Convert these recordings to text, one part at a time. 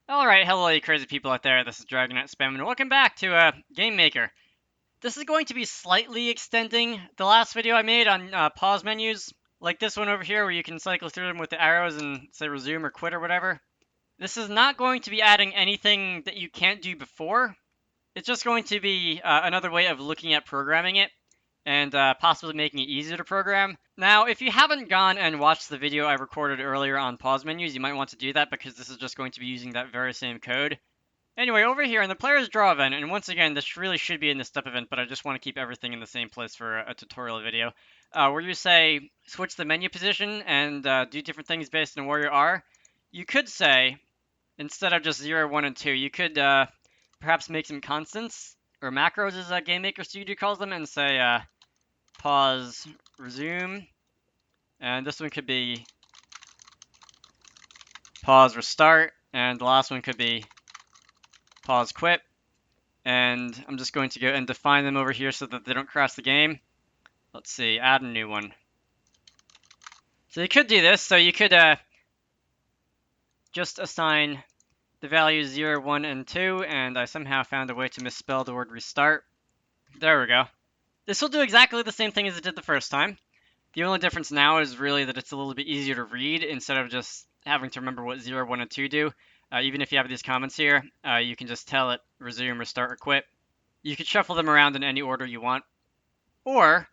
Alright, hello you crazy people out there, this is DragoniteSpam, and welcome back to Game Maker. This is going to be slightly extending the last video I made on pause menus, like this one over here where you can cycle through them with the arrows and say resume or quit or whatever. This is not going to be adding anything that you can't do before. It's just going to be another way of looking at programming it, and possibly making it easier to program. Now, if you haven't gone and watched the video I recorded earlier on pause menus, you might want to do that because this is just going to be using that very same code. Anyway, over here in the player's draw event, and once again, this really should be in the step event, but I just want to keep everything in the same place for a tutorial video, where you say switch the menu position and do different things based on where you are. You could say, instead of just 0, 1, and 2, you could perhaps make some constants, or macros as Game Maker Studio calls them, and say pause, resume, and this one could be pause, restart, and the last one could be pause, quit. And I'm just going to go and define them over here so that they don't crash the game. Let's see, add a new one. So you could do this, so you could just assign the values 0, 1, and 2, and I somehow found a way to misspell the word restart. There we go. This will do exactly the same thing as it did the first time. The only difference now is really that it's a little bit easier to read instead of just having to remember what 0, 1, and 2 do. Even if you have these comments here, you can just tell it resume, restart, or quit. You could shuffle them around in any order you want. Or,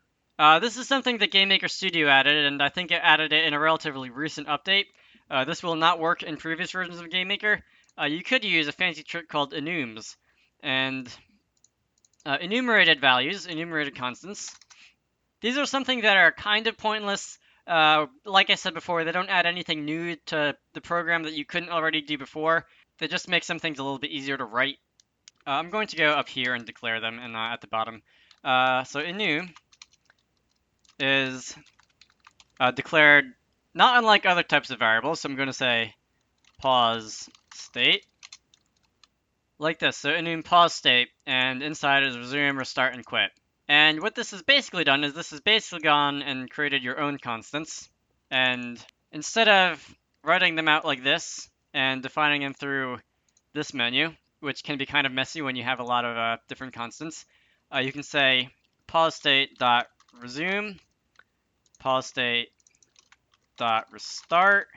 this is something that Game Maker Studio added, and I think it added it in a relatively recent update. This will not work in previous versions of Game Maker. You could use a fancy trick called Enums. And enumerated values, enumerated constants, these are something that are kind of pointless. Like I said before, they don't add anything new to the program that you couldn't already do before. They just make some things a little bit easier to write. I'm going to go up here and declare them, and at the bottom. So enum is declared not unlike other types of variables. So I'm going to say pause state, like this. So enum pause state, and inside is resume, restart, and quit. And what this has basically done is this has basically gone and created your own constants. And instead of writing them out like this and defining them through this menu, which can be kind of messy when you have a lot of different constants, you can say pause state dot resume, pause state dot restart,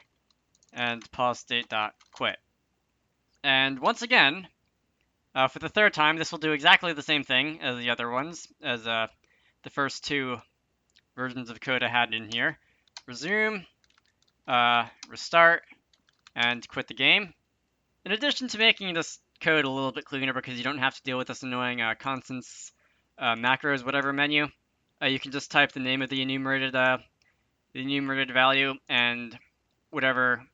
and pause state dot quit. And once again, for the third time, this will do exactly the same thing as the other ones, as the first two versions of code I had in here. Resume, restart, and quit the game. In addition to making this code a little bit cleaner because you don't have to deal with this annoying constants, macros, whatever menu, you can just type the name of the enumerated value and whatever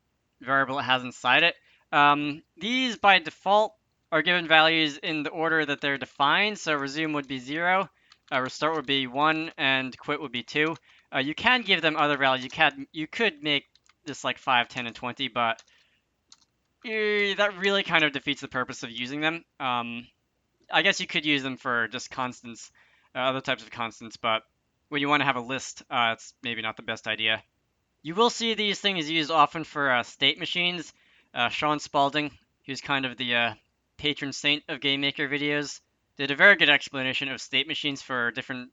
variable it has inside it. These by default are given values in the order that they're defined. So resume would be 0, restart would be 1, and quit would be 2. You can give them other values. You could make this like 5, 10, and 20, but that really kind of defeats the purpose of using them. I guess you could use them for just constants, other types of constants, but when you want to have a list, it's maybe not the best idea. You will see these things used often for state machines. Sean Spalding, who's kind of the patron saint of Game Maker videos, did a very good explanation of state machines for different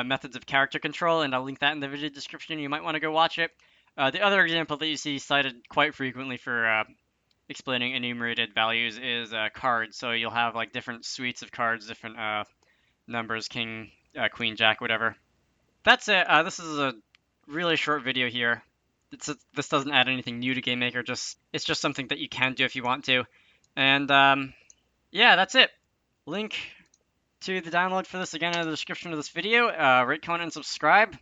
methods of character control, and I'll link that in the video description. You might want to go watch it. The other example that you see cited quite frequently for explaining enumerated values is cards. So you'll have like different suites of cards, different numbers, king, queen, jack, whatever. That's it. This is a really short video here. This doesn't add anything new to Game Maker. It's just something that you can do if you want to. And yeah, that's it. Link to the download for this again in the description of this video. Rate, comment, and subscribe.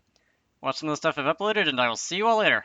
Watch some of the stuff I've uploaded, and I will see you all later.